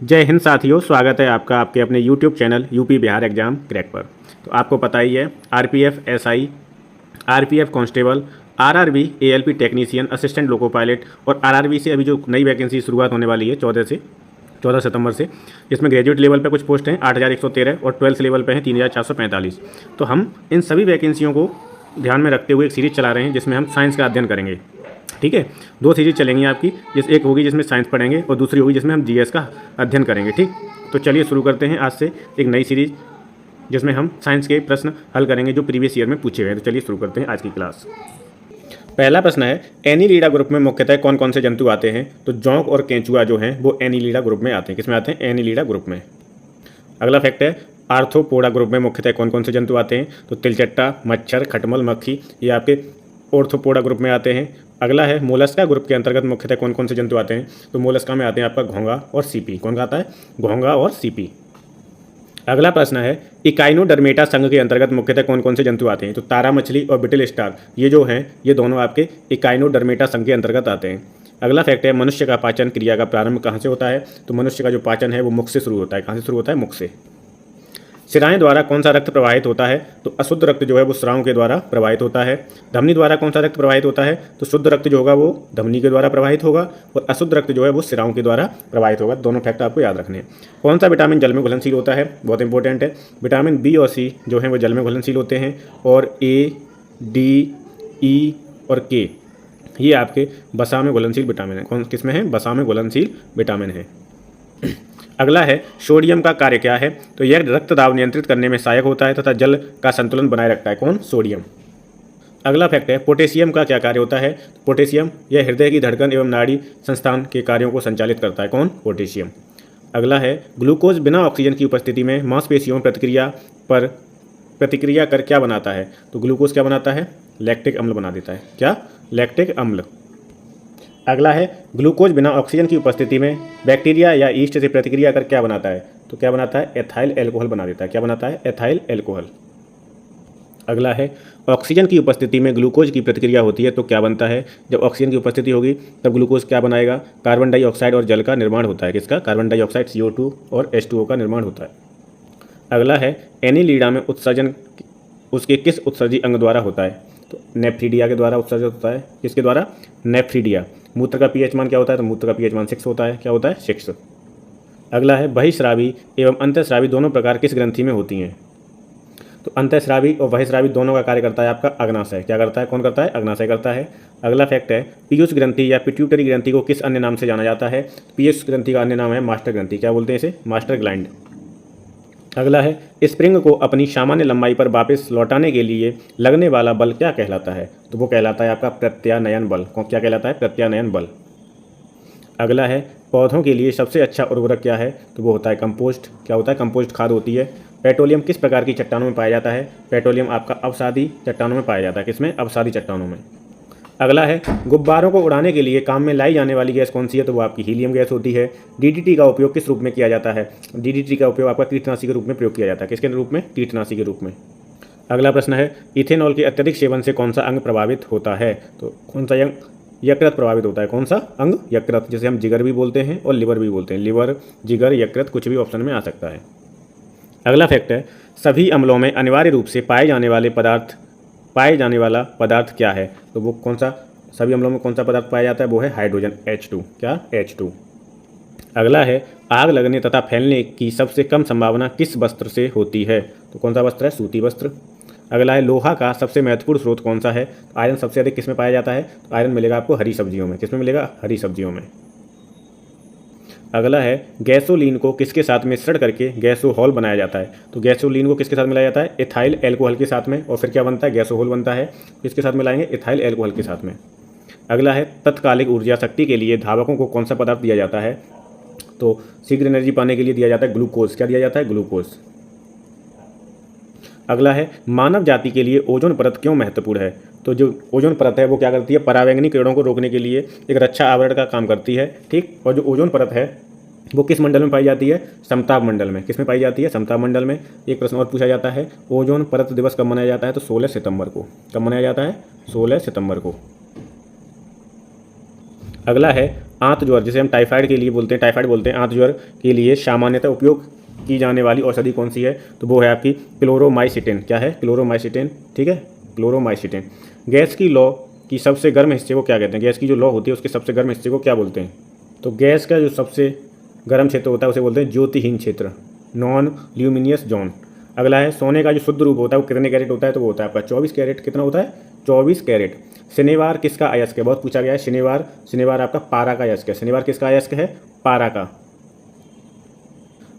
जय हिंद साथियों, स्वागत है आपका आपके अपने YouTube channel UP Bihar exam crack पर। तो आपको पता ही है RPF SI, RPF constable, RRB ALP technician, assistant loco pilot और आरआरबी से अभी जो नई वैकेंसी शुरुआत होने वाली है 14 सितंबर से। इसमें ग्रेजुएट लेवल पे कुछ पोस्ट हैं 8113 और 12th लेवल पे हैं 3445। तो हम इन सभी वैकेंसियों को ध्यान में रखते हुए एक सीरीज चला रहे हैं जिसमें हम साइंस का अध्ययन करेंगे। ठीक है, दो सीरीज चलेंगी आपकी, एक होगी जिसमें साइंस पढ़ेंगे और दूसरी होगी जिसमें हम जीएस का अध्ययन करेंगे। ठीक, तो चलिए शुरू करते हैं आज से एक नई सीरीज जिसमें हम साइंस के प्रश्न हल करेंगे जो प्रीवियस ईयर में पूछे हुए हैं। तो चलिए शुरू करते हैं आज की क्लास। पहला प्रश्न है, एनीलिडा ग्रुप में मुख्यतः कौन कौन से जंतु आते हैं? तो जोंक और केंचुआ जो हैं वो एनीलिडा ग्रुप में आते हैं। किसमें आते हैं? एनीलिडा ग्रुप में। अगला फैक्ट है, आर्थ्रोपोडा ग्रुप में मुख्यतः कौन कौन से जंतु आते हैं? तो तिलचट्टा, मच्छर, खटमल, मक्खी, ये आपके ऑर्थ्रोपोडा ग्रुप में आते हैं। अगला है, मोलस्का ग्रुप के अंतर्गत मुख्यतः कौन कौन से जंतु आते हैं? तो मोलस्का में आते हैं आपका घोंगा और सीपी। कौन आता है? घोंगा और सीपी। अगला प्रश्न है, इकाइनोडर्मेटा संघ के अंतर्गत मुख्यतः कौन कौन से जंतु आते हैं? तो तारा मछली और बिटल स्टार, ये जो हैं ये दोनों आपके इकाइनोडर्मेटा संघ के अंतर्गत आते हैं। अगला फैक्ट है, मनुष्य का पाचन क्रिया का प्रारंभ कहाँ से होता है? तो मनुष्य का जो पाचन है वो मुख से शुरू होता है। कहाँ से शुरू होता है? मुख से। शिराएं द्वारा कौन सा रक्त प्रवाहित होता है? तो अशुद्ध रक्त जो है वो शिराओं के द्वारा प्रवाहित होता है। धमनी द्वारा कौन सा रक्त प्रवाहित होता है? तो शुद्ध रक्त जो होगा वो धमनी के द्वारा प्रवाहित होगा और अशुद्ध रक्त जो है वो शिराओं के द्वारा प्रवाहित होगा। दोनों फैक्ट आपको याद रखने हैं। कौन सा विटामिन जल में घुलनशील होता है? बहुत इंपॉर्टेंट है। विटामिन बी और सी जो है वो जल में घुलनशील होते हैं और ए, डी, ई और के ये आपके वसा में घुलनशील विटामिन है। कौन किसमें है? वसा में घुलनशील विटामिन है। अगला है, सोडियम का कार्य क्या है? तो यह रक्त दाब नियंत्रित करने में सहायक होता है तथा जल का संतुलन बनाए रखता है। कौन? सोडियम। अगला फैक्ट है, पोटेशियम का क्या कार्य होता है? पोटेशियम यह हृदय की धड़कन एवं नाड़ी संस्थान के कार्यों को संचालित करता है। कौन? पोटेशियम। अगला है, ग्लूकोज बिना ऑक्सीजन की उपस्थिति में मांसपेशियों प्रतिक्रिया कर क्या बनाता है? तो ग्लूकोज क्या बनाता है? लैक्टिक अम्ल बना देता है। क्या? लैक्टिक अम्ल। अगला है, ग्लूकोज बिना ऑक्सीजन की उपस्थिति में बैक्टीरिया या ईस्ट से प्रतिक्रिया कर क्या बनाता है? तो क्या बनाता है? एथाइल एल्कोहल बना देता है। क्या बनाता है? Ethyl alcohol. अगला है, ऑक्सीजन की उपस्थिति में ग्लूकोज की प्रतिक्रिया होती है तो क्या बनता है? जब ऑक्सीजन की उपस्थिति होगी तब ग्लूकोज क्या बनाएगा? कार्बन डाइऑक्साइड और जल का निर्माण होता है। किसका? कार्बन डाइऑक्साइड CO2 और H2O का निर्माण होता है। अगला है, एनीलिडा में उत्सर्जन उसके किस उत्सर्जी अंग द्वारा होता है? तो नेफ्रीडिया के द्वारा उत्सर्जित होता है। किसके द्वारा? नेफ्रीडिया। मूत्र का पीएच मान क्या होता है? तो मूत्र का पीएच मान 6 होता है। क्या होता है? 6। अगला है, बहिस्रावी एवं अंतःस्रावी दोनों प्रकार किस ग्रंथि में होती हैं? तो अंतःस्रावी और बहिस्रावी दोनों का कार्य करता है आपका अग्नाशय। क्या करता है? कौन करता है? अग्नाशय करता है। अगला फैक्ट है, पीयूष ग्रंथि या पिट्यूटरी ग्रंथि को किस अन्य नाम से जाना जाता है? पीयूष ग्रंथि का अन्य नाम है मास्टर ग्रंथि। क्या बोलते हैं इसे? Master gland. अगला है, स्प्रिंग को अपनी सामान्य लंबाई पर वापस लौटाने के लिए लगने वाला बल क्या कहलाता है? तो वो कहलाता है आपका प्रत्यानयन बल। क्या कहलाता है? प्रत्यानयन बल। अगला है, पौधों के लिए सबसे अच्छा उर्वरक क्या है? तो वो होता है कंपोस्ट। क्या होता है? कंपोस्ट खाद होती है। पेट्रोलियम किस प्रकार की चट्टानों में पाया जाता है? पेट्रोलियम आपका अवसादी चट्टानों में पाया जाता है। किसमें? अवसादी चट्टानों में। अगला है, गुब्बारों को उड़ाने के लिए काम में लाई जाने वाली गैस कौन सी है? तो वो आपकी हीलियम गैस होती है। डीडीटी का उपयोग किस रूप में किया जाता है? डीडीटी का उपयोग आपका कीटनाशी के रूप में प्रयोग किया जाता है। किसके रूप में? कीटनाशी के रूप में। अगला प्रश्न है, इथेनॉल के अत्यधिक सेवन से कौन सा अंग प्रभावित होता है? तो कौन सा अंग? यकृत प्रभावित होता है। कौन सा अंग? यकृत, जिसे हम जिगर भी बोलते हैं और लिवर भी बोलते हैं। लिवर, जिगर, यकृत कुछ भी ऑप्शन में आ सकता है। अगला फैक्ट है, सभी अम्लों में अनिवार्य रूप से पाए जाने वाला पदार्थ क्या है? तो वो कौन सा? सभी अम्लों में कौन सा पदार्थ पाया जाता है? वो है हाइड्रोजन, H2। क्या? H2। अगला है, आग लगने तथा फैलने की सबसे कम संभावना किस वस्त्र से होती है? तो कौन सा वस्त्र है? सूती वस्त्र। अगला है, लोहा का सबसे महत्वपूर्ण स्रोत कौन सा है? आयरन सबसे अधिक किस में पाया जाता है? तो आयरन मिलेगा आपको हरी सब्जियों में। किसमें मिलेगा? हरी सब्जियों में। अगला है, गैसोलीन को किसके साथ मिश्रण करके गैसोहॉल बनाया जाता है? तो गैसोलीन को किसके साथ मिलाया जाता है? एथाइल एल्कोहल के साथ में, और फिर क्या बनता है? गैसोहॉल बनता है। किसके साथ मिलाएंगे? एथाइल एल्कोहल के साथ में। अगला है, तत्कालिक ऊर्जा शक्ति के लिए धावकों को कौन सा पदार्थ दिया जाता है? तो शीघ्र एनर्जी पाने के लिए दिया जाता है ग्लूकोज। क्या दिया जाता है? ग्लूकोज। अगला है, मानव जाति के लिए ओजोन परत क्यों महत्वपूर्ण है? तो जो ओजोन परत है वो क्या करती है? परावैंगनी किरणों को रोकने के लिए एक रक्षा आवरण का काम करती है। ठीक, और जो ओजोन परत है वो किस मंडल में पाई जाती है? समताप मंडल में। किस में पाई जाती है? समताप मंडल में। एक प्रश्न और पूछा जाता है, ओजोन परत दिवस कब मनाया जाता है? तो 16 सितंबर को। कब मनाया जाता है? 16 सितंबर को। अगला है आंत ज्वर, जिसे हम टाइफाइड के लिए बोलते हैं, टाइफाइड बोलते हैं। आंत ज्वर के लिए सामान्यतः उपयोग की जाने वाली औषधि कौन सी है? तो वो है आपकी क्लोरोमाइसिटिन। क्या है? क्लोरोमाइसिटिन। ठीक है, क्लोरोमाइसिटिन। गैस की लौ की सबसे गर्म हिस्से को क्या कहते हैं? गैस की जो लौ होती है उसके सबसे गर्म हिस्से को क्या बोलते हैं? तो गैस का जो सबसे गर्म क्षेत्र होता है उसे बोलते हैं ज्योतिहीन क्षेत्र, नॉन ल्यूमिनियस जोन। अगला है सोने का जो शुद्ध रूप होता है वो कितने कैरेट होता है? तो वो होता है आपका 24 कैरेट। कितना होता है? 24 कैरेट। शनिवार किसका अयस्क है? बहुत पूछा गया है। शनिवार आपका पारा का अयस्क है। शनिवार किसका अयस्क है? पारा का।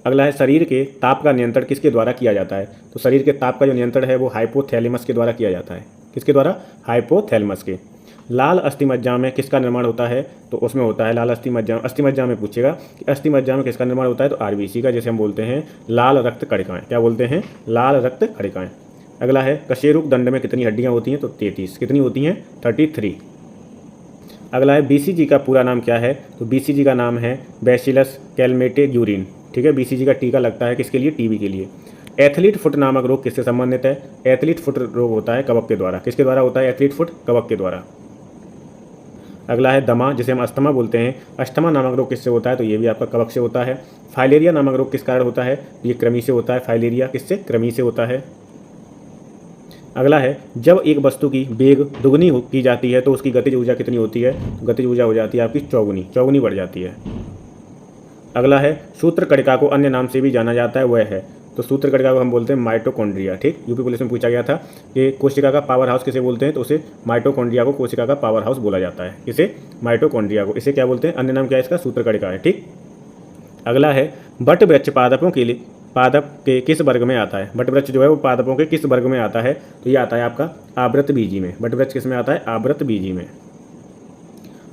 अगला है शरीर के ताप का नियंत्रण किसके द्वारा किया जाता है? तो शरीर के ताप का जो नियंत्रण है वो हाइपोथैलेमस के द्वारा किया जाता है। किसके द्वारा? हाइपोथैलेमस के। लाल अस्थिमज्जा में किसका निर्माण होता है? तो उसमें होता है लाल अस्थिमज्जा में पूछेगा कि अस्थिमज्जा में किसका निर्माण होता है? तो आरबीसी का, जैसे हम बोलते हैं लाल रक्त कणिकाएं। क्या बोलते हैं? लाल रक्त कणिकाएं। अगला है कशेरुक दंड में कितनी हड्डियां होती हैं? तो 33। कितनी होती हैं? 33। अगला है बीसीजी का पूरा नाम क्या है? तो बीसीजी का नाम है बैसिलस कैलमेटेग्यूरिन। ठीक है, बीसीजी का टीका लगता है किसके लिए? टीबी के लिए। एथलीट फुट नामक रोग किससे संबंधित है? एथलीट फुट रोग होता है कवक के द्वारा। किसके द्वारा होता है एथलीट फुट? कवक के द्वारा। अगला है दमा, जिसे हम अस्थमा बोलते हैं। अस्थमा नामक रोग किससे होता है? तो ये भी आपका कवक से होता है। फाइलेरिया नामक रोग किस कारण होता है? ये कृमि से होता है। फाइलेरिया किससे? कृमि से होता है। अगला है जब एक वस्तु की वेग दुगनी की जाती है तो उसकी गतिज ऊर्जा कितनी होती है? तो गतिज ऊर्जा हो जाती है आपकी चौगुनी बढ़ जाती है। अगला है सूत्र कणिका को अन्य नाम से भी जाना जाता है, वह है? तो सूत्र कणिका को हम बोलते हैं माइटोकॉन्ड्रिया। ठीक, यूपी पुलिस में पूछा गया था कि कोशिका का पावर हाउस किसे बोलते हैं? तो उसे माइटोकॉन्ड्रिया को कोशिका का पावर हाउस बोला जाता है। इसे माइटोकॉन्ड्रिया को, इसे क्या बोलते हैं? अन्य नाम क्या है इसका? सूत्र कणिका है। ठीक। अगला है बट वृक्ष पादपों के लिए पादप के किस वर्ग में आता है? बट वृक्ष जो है वो पादपों के किस वर्ग में आता है? तो ये आता है आपका आवृतबीजी में। बट वृक्ष किस में आता है? आवृतबीजी में।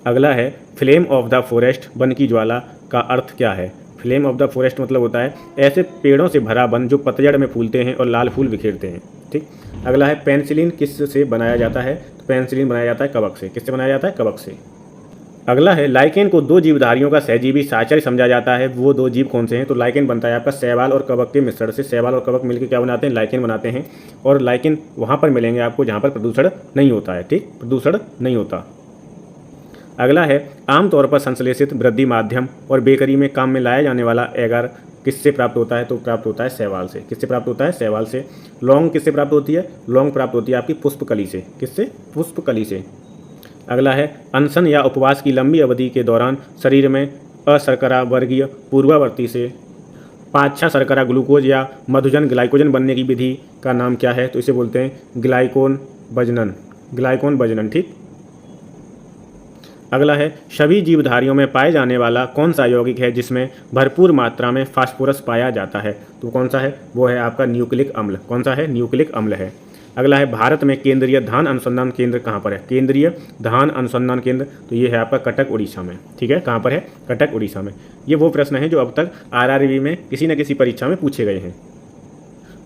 अगला है flame of the forest, one की ज्वाला का अर्थ क्या है? फ्लेम ऑफ द फॉरेस्ट मतलब होता है ऐसे पेड़ों से भरा वन जो पतझड़ में फूलते हैं और लाल फूल बिखेरते हैं। ठीक। अगला है पेनिसिलिन किस से बनाया जाता है? तो पेनिसिलिन बनाया जाता है कवक से। किससे बनाया जाता है? कवक से। अगला है लाइकेन को दो जीवधारियों का सहजीवी साहचर्य समझा जाता है, वो दो जीव कौन से हैं? तो लाइकेन बनता है आपका शैवाल और कवक के मिश्रण से। शैवाल और कवक मिलकर क्या बनाते हैं? लाइकेन बनाते हैं। और लाइकेन वहाँ पर मिलेंगे आपको जहाँ पर प्रदूषण नहीं होता है। ठीक, प्रदूषण नहीं होता। अगला है आमतौर पर संश्लेषित वृद्धि माध्यम और बेकरी में काम में लाया जाने वाला एगार किससे प्राप्त होता है? तो प्राप्त होता है शैवाल से। किससे प्राप्त होता है? शैवाल से। लौंग किससे प्राप्त होती है? लौंग प्राप्त होती है आपकी पुष्पकली से। किससे? पुष्पकली से। अगला है अनशन या उपवास की लंबी अवधि के दौरान शरीर में अशर्करा वर्गीय पूर्वावर्ती से पाँच शर्करा ग्लूकोज या मधुजन ग्लाइकोजन बनने की विधि का नाम क्या है? तो इसे बोलते हैं ग्लाइकोन बजनन। ठीक। अगला है सभी जीवधारियों में पाए जाने वाला कौन सा यौगिक है जिसमें भरपूर मात्रा में फास्फोरस पाया जाता है? तो कौन सा है? वो है आपका न्यूक्लिक अम्ल। कौन सा है? न्यूक्लिक अम्ल है। अगला है भारत में केंद्रीय धान अनुसंधान केंद्र कहाँ पर है? केंद्रीय धान अनुसंधान केंद्र, तो ये है आपका कटक उड़ीसा में। ठीक है, कहाँ पर है? कटक उड़ीसा में। ये वो प्रश्न है जो अब तक आरआरबी में किसी न किसी परीक्षा में पूछे गए हैं।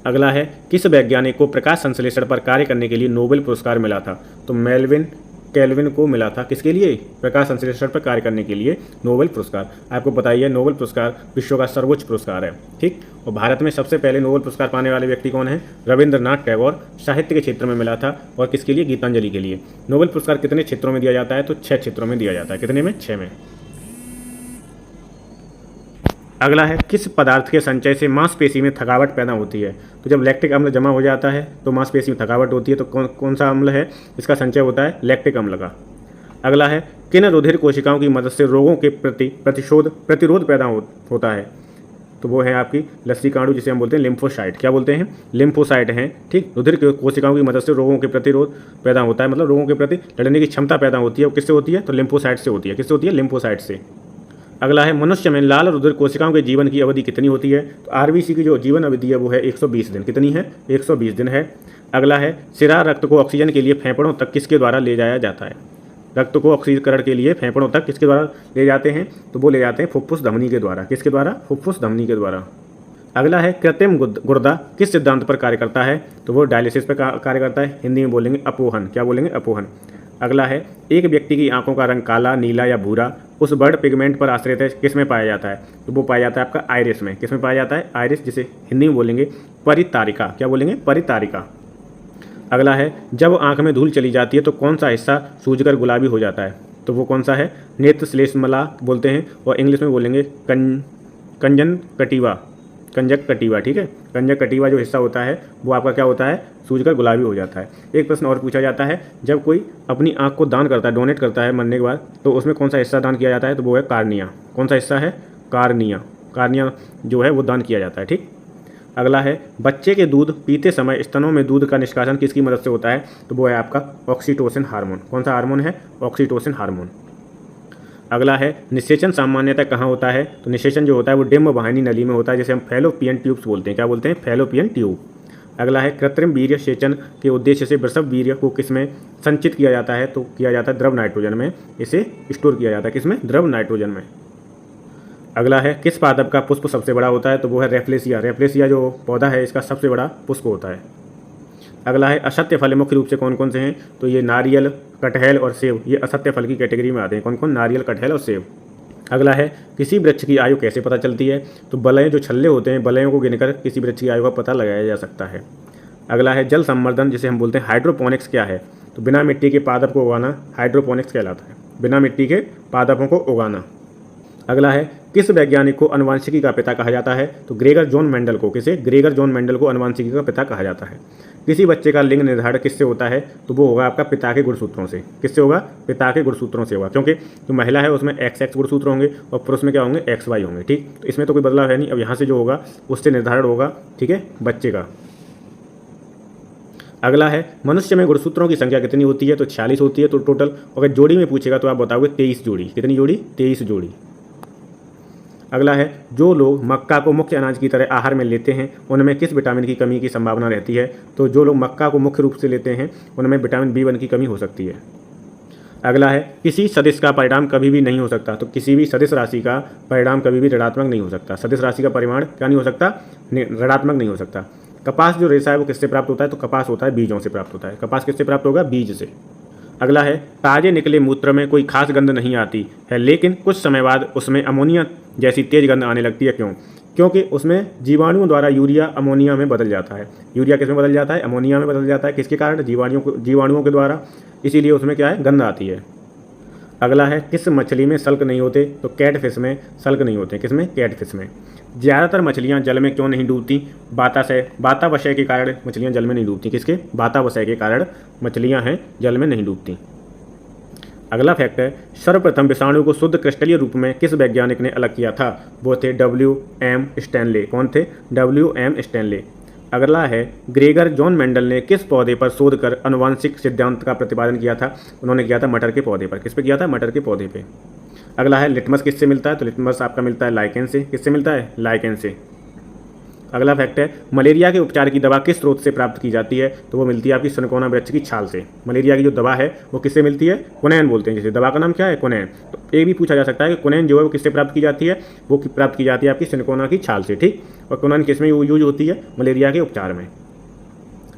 अगला है किस वैज्ञानिक को प्रकाश संश्लेषण पर कार्य करने के लिए नोबेल पुरस्कार मिला था? तो मेल्विन कैल्विन को मिला था। किसके लिए? प्रकाश संश्लेषण पर कार्य करने के लिए नोबेल पुरस्कार। आपको पता ही है नोबेल पुरस्कार विश्व का सर्वोच्च पुरस्कार है। ठीक। और भारत में सबसे पहले नोबेल पुरस्कार पाने वाले व्यक्ति कौन है? रविंद्रनाथ टैगोर। साहित्य के क्षेत्र में मिला था। और किसके लिए? गीतांजलि के लिए। नोबेल पुरस्कार कितने क्षेत्रों में दिया जाता है? तो 6 क्षेत्रों में दिया जाता है। कितने में? 6 में। अगला है किस पदार्थ के संचय से मांसपेशी में थकावट पैदा होती है? तो जब लैक्टिक अम्ल जमा हो जाता है तो मांसपेशी में थकावट होती है। तो कौन सा अम्ल है इसका संचय होता है? लैक्टिक अम्ल का। अगला है किन रुधिर कोशिकाओं की मदद से रोगों के प्रति प्रतिरोध पैदा होता है? तो वो है आपकी लसीकाणु, जिसे हम बोलते हैं लिम्फोसाइट। क्या बोलते हैं? लिम्फोसाइट हैं। ठीक। रुधिर कोशिकाओं की मदद से रोगों के प्रतिरोध पैदा होता है, मतलब रोगों के प्रति लड़ने की क्षमता पैदा होती है। वो किससे होती है? तो लिम्फोसाइट से होती है। किससे होती है? लिम्फोसाइट से। अगला है मनुष्य में लाल रुधिर कोशिकाओं के जीवन की अवधि कितनी होती है? तो आरबीसी की जो जीवन अवधि है वो है 120 दिन। कितनी है? 120 दिन है। अगला है सिरा रक्त को ऑक्सीजन के लिए फेफड़ों तक किसके द्वारा ले जाया जाता है? रक्त को ऑक्सीकरण के लिए फेफड़ों तक किसके द्वारा ले जाते हैं? तो वो ले जाते हैं फुफ्फुस धमनी के द्वारा। किसके द्वारा? फुफ्फुस धमनी के द्वारा। अगला है कृत्रिम गुर्दा किस सिद्धांत पर कार्य करता है? तो वो डायलिसिस पर कार्य करता है। हिंदी में बोलेंगे अपोहन। क्या बोलेंगे? अपोहन। अगला है एक व्यक्ति की आंखों का रंग काला, नीला या भूरा उस बर्ड पिगमेंट पर आश्रित है, किस में पाया जाता है? तो वो पाया जाता है आपका आइरिस में। किस में पाया जाता है? आइरिस, जिसे हिंदी में बोलेंगे परितारिका। क्या बोलेंगे? परितारिका। अगला है जब आंख में धूल चली जाती है तो कौन सा हिस्सा सूजकर गुलाबी हो जाता है? तो वो कौन सा है? नेत्रश्लेष्मला बोलते हैं, और इंग्लिश में बोलेंगे कंजंक्टिवा, कंजक्टिवा, ठीक है। कंजक्टिवा जो हिस्सा होता है वो आपका क्या होता है? सूजकर गुलाबी हो जाता है। एक प्रश्न और पूछा जाता है, जब कोई अपनी आँख को दान करता है, डोनेट करता है मरने के बाद, तो उसमें कौन सा हिस्सा दान किया जाता है? तो वो है कार्निया। कौन सा हिस्सा है? कार्निया। कार्निया जो है वो दान किया जाता है, ठीक। अगला है, बच्चे के दूध पीते समय स्तनों में दूध का निष्कासन किसकी मदद से होता है? तो वो है आपका ऑक्सीटोसिन हार्मोन। कौन सा हार्मोन है? Oxytocin hormone. अगला है, निषेचन सामान्यतः कहाँ होता है? तो निषेचन जो होता है वो डिम्ब वाहिनी नली में होता है, जिसे हम फैलोपियन ट्यूब्स बोलते हैं। क्या बोलते हैं? Fallopian tube. अगला है, कृत्रिम वीर्य सेचन के उद्देश्य से प्रसव वीर्य को किसमें संचित किया जाता है? तो किया जाता है द्रव नाइट्रोजन में, इसे स्टोर किया जाता है किसमें? द्रव नाइट्रोजन में। अगला है, किस पादप का पुष्प सबसे बड़ा होता है? तो वो है रेफ्लेसिया। रेफ्लेसिया जो पौधा है इसका सबसे बड़ा पुष्प होता है। अगला है, असत्य फल मुख्य रूप से कौन कौन से हैं? तो ये नारियल, कटहल और सेब, ये असत्य फल की कैटेगरी में आते हैं। कौन कौन? नारियल, कटहल और सेब। अगला है, किसी वृक्ष की आयु कैसे पता चलती है? तो बलय जो छल्ले होते हैं, बलयों को गिनकर किसी वृक्ष की आयु का पता लगाया जा सकता है। अगला है, जल संवर्धन जिसे हम बोलते हैं हाइड्रोपोनिक्स क्या है? तो बिना मिट्टी के पादप को उगाना हाइड्रोपोनिक्स कहलाता है, बिना मिट्टी के पादपों को उगाना। अगला है, किस वैज्ञानिक को अनुवांशिकी का पिता कहा जाता है? तो ग्रेगर जॉन मेंडल को। किसे? ग्रेगर जॉन मेंडल को अनुवांशिकी का पिता कहा जाता है। किसी बच्चे का लिंग निर्धारण किससे होता है? तो वो होगा आपका पिता के गुणसूत्रों से। किससे होगा? पिता के गुणसूत्रों से होगा, क्योंकि जो महिला है उसमें XX गुणसूत्र होंगे और पुरुष में क्या होंगे? XY होंगे, ठीक। तो इसमें तो कोई बदलाव है नहीं। अब यहाँ से जो होगा उससे निर्धारण होगा, ठीक है, बच्चे का। अगला है, मनुष्य में गुणसूत्रों की संख्या कितनी होती है? तो 46 होती है। तो टोटल अगर जोड़ी में पूछेगा तो आप बताओगे 23 जोड़ी। कितनी जोड़ी? 23 जोड़ी। अगला है, जो लोग मक्का को मुख्य अनाज की तरह आहार में लेते हैं उनमें किस विटामिन की कमी की संभावना रहती है? तो जो लोग मक्का को मुख्य रूप से लेते हैं उनमें विटामिन B1 की कमी हो सकती है। अगला है, किसी सदिश का परिणाम कभी भी नहीं हो सकता। तो किसी भी सदिश राशि का परिणाम कभी भी ऋणात्मक नहीं हो सकता। सदिश राशि का परिमाण क्या नहीं हो सकता? ऋणात्मक नहीं हो सकता। कपास जो रेशा है वो किससे प्राप्त होता है? तो कपास होता है बीजों से प्राप्त होता है। कपास किससे प्राप्त होगा? बीज से। अगला है, ताजे निकले मूत्र में कोई खास गंध नहीं आती है, लेकिन कुछ समय बाद उसमें अमोनिया जैसी तेज गंध आने लगती है। क्यों? क्योंकि उसमें जीवाणुओं द्वारा यूरिया अमोनिया में बदल जाता है। यूरिया किस में बदल जाता है? अमोनिया में बदल जाता है। किसके कारण? जीवाणुओं के द्वारा, इसीलिए उसमें क्या है? गंध आती है। अगला है, किस मछली में सल्क नहीं होते? तो कैटफिश में सल्क नहीं होते। किसमें? कैटफिश में। ज़्यादातर मछलियाँ जल में क्यों नहीं डूबती? वातावशय के कारण मछलियाँ जल में नहीं डूबती। किसके? वातावशय के कारण मछलियाँ हैं जल में नहीं डूबती। अगला फैक्ट है, सर्वप्रथम विषाणु को शुद्ध क्रिस्टलीय रूप में किस वैज्ञानिक ने अलग किया था? वो थे WM स्टैनले। कौन थे? WM Stanley. अगला है, ग्रेगर जॉन मेंडल ने किस पौधे पर शोध कर आनुवंशिक सिद्धांत का प्रतिपादन किया था? उन्होंने किया था मटर के पौधे पर। किस पे किया था? मटर के पौधे पे। अगला है, लिटमस किससे मिलता है? तो लिटमस आपका मिलता है लाइकेन से। किससे मिलता है? लाइकेन से। अगला फैक्ट है, मलेरिया के उपचार की दवा किस स्रोत से प्राप्त की जाती है? तो वो मिलती है आपकी सिनकोना वृक्ष की छाल से। मलेरिया की जो दवा है वो किससे मिलती है? क्विनैन बोलते हैं, जैसे दवा का नाम क्या है? क्विनैन। तो ये भी पूछा जा सकता है कि क्विनैन जो है वो किससे प्राप्त की जाती है? वो प्राप्त की जाती है आपकी सिनकोना की छाल से, ठीक। और क्विनैन किस में यूज होती है? मलेरिया के उपचार में।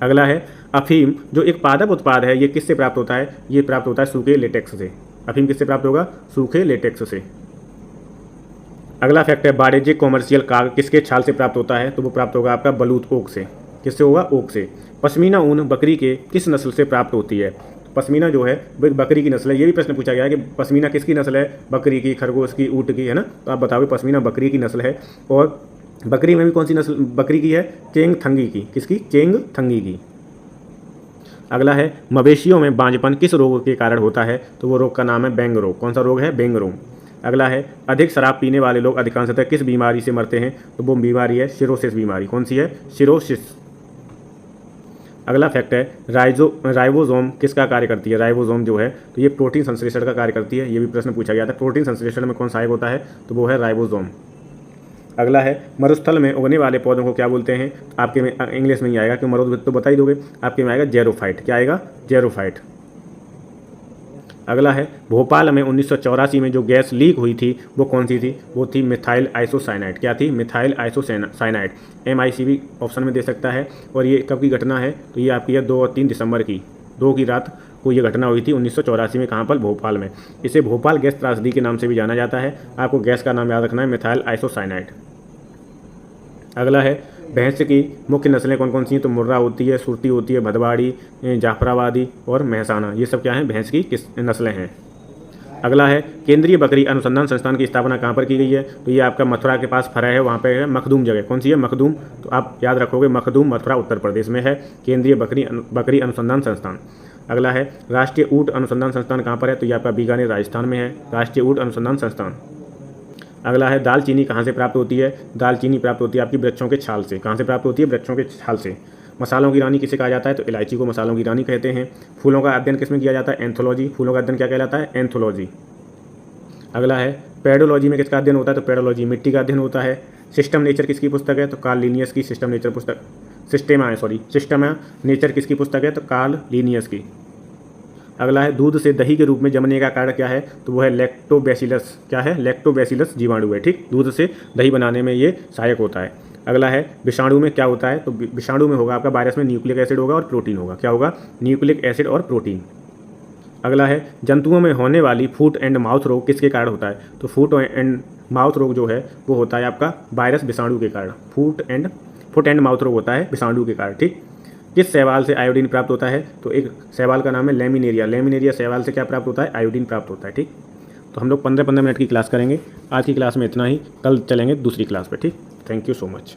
अगला है, अफीम जो एक पादप उत्पाद है ये किससे प्राप्त होता है? ये प्राप्त होता है सूखे लेटेक्स से। अफीम किससे प्राप्त होगा? सूखे लेटेक्स से। अगला फैक्ट है, वाणिज्यिक कॉमर्शियल काग किसके छाल से प्राप्त होता है? तो वो प्राप्त होगा आपका बलूत ओक से। किससे होगा? ओक से। पश्मीना ऊन बकरी के किस नस्ल से प्राप्त होती है? पश्मीना जो है वो बकरी की नस्ल है। ये भी प्रश्न पूछा गया है कि पश्मीना किसकी नस्ल है? बकरी की, खरगोश की, ऊँट की, है ना। तो आप बताओगे पश्मीना बकरी की नस्ल है। और बकरी में भी कौन सी नस्ल बकरी की है? चेंगथंगी की। किसकी? चेंगथंगी की। अगला है, मवेशियों में बांझपन किस रोग के कारण होता है? तो वो रोग का नाम है बेंग रोग। कौन सा रोग है? बेंग रोग। अगला है, अधिक शराब पीने वाले लोग अधिकांशतः किस बीमारी से मरते हैं? तो वो बीमारी है सिरोसिस बीमारी। कौन सी है? सिरोसिस। अगला फैक्ट है, राइबोसोम किसका कार्य करती है? राइबोसोम जो है तो ये प्रोटीन संश्लेषण का कार्य करती है। ये भी प्रश्न पूछा गया था, प्रोटीन संश्लेषण में कौन सहायक होता है? तो वो है राइबोसोम। अगला है, मरुस्थल में उगने वाले पौधों को क्या बोलते हैं? आपके में इंग्लिश में ही आएगा, क्यों मरुद तो बता ही दोगे। आपके में आएगा जेरोफाइट। क्या आएगा? जेरोफाइट। अगला है, भोपाल में 1984 में जो गैस लीक हुई थी वो कौन सी थी? वो थी मिथाइल आइसोसाइनाइड। क्या थी? Methyl isocyanide. MIC भी ऑप्शन में दे सकता है। और ये कब की घटना है? तो ये आपकी है 2 और 3 दिसंबर की, 2 की रात को ये घटना हुई थी 1984 में। कहाँ पर? भोपाल में। इसे भोपाल गैस त्रासदी के नाम से भी जाना जाता है। आपको गैस का नाम याद रखना है, मिथाइल आइसोसाइनाइड। अगला है, भैंस की मुख्य नस्लें कौन कौन सी हैं? तो मुर्रा होती है, सुरती होती है, भदवाड़ी, जाफराबादी और महसाना। ये सब क्या हैं? भैंस की किस नस्लें हैं। अगला है केंद्रीय बकरी अनुसंधान संस्थान की स्थापना कहाँ पर की गई है? तो ये आपका मथुरा के पास फरा है, वहाँ पे है मखदूम जगह। कौन सी है? मखदूम। तो आप याद रखोगे मखदूम मथुरा उत्तर प्रदेश में है केंद्रीय बकरी अनुसंधान संस्थान। अगला है राष्ट्रीय ऊँट अनुसंधान संस्थान कहाँ पर है? तो ये आपका बीकानेर राजस्थान में है राष्ट्रीय ऊँट अनुसंधान संस्थान। अगला है दालचीनी कहाँ से प्राप्त होती है? दालचीनी प्राप्त होती है आपकी वृक्षों के छाल से। कहाँ से प्राप्त होती है? वृक्षों के छाल से। मसालों की रानी किसे कहा जाता है? तो इलायची को मसालों की रानी कहते हैं। फूलों का अध्ययन किसमें किया जाता है? एंथोलॉजी। फूलों का अध्ययन क्या कहलाता है? एंथोलॉजी। अगला है पेडोलॉजी में किसका अध्ययन होता है? तो पेडोलॉजी मिट्टी का अध्ययन होता है। सिस्टम नेचर किसकी पुस्तक है? तो कार्ल लिनियस की सिस्टम नेचर पुस्तक। सिस्टम नेचर किसकी पुस्तक है? तो कार्ल लिनियस की। अगला है दूध से दही के रूप में जमने का कारण क्या है? तो वो है लैक्टोबैसिलस। क्या है? लैक्टोबैसिलस जीवाणु है। ठीक, दूध से दही बनाने में ये सहायक होता है। अगला है विषाणु में क्या होता है? तो विषाणु में होगा आपका वायरस में न्यूक्लिक एसिड होगा और प्रोटीन होगा। क्या होगा? न्यूक्लिक एसिड और प्रोटीन। अगला है जंतुओं में होने वाली फुट एंड माउथ रोग किसके कारण होता है? तो फुट एंड माउथ रोग जो है वो होता है आपका वायरस विषाणु के कारण। फुट एंड माउथ रोग होता है विषाणु के कारण। ठीक, किस शैवाल से आयोडीन प्राप्त होता है? तो एक शैवाल का नाम है लेमिनेरिया। लेमिनेरिया शैवाल से क्या प्राप्त होता है? आयोडीन प्राप्त होता है। ठीक, तो हम लोग 15-15 मिनट की क्लास करेंगे। आज की क्लास में इतना ही, कल चलेंगे दूसरी क्लास पे। ठीक, थैंक यू सो मच।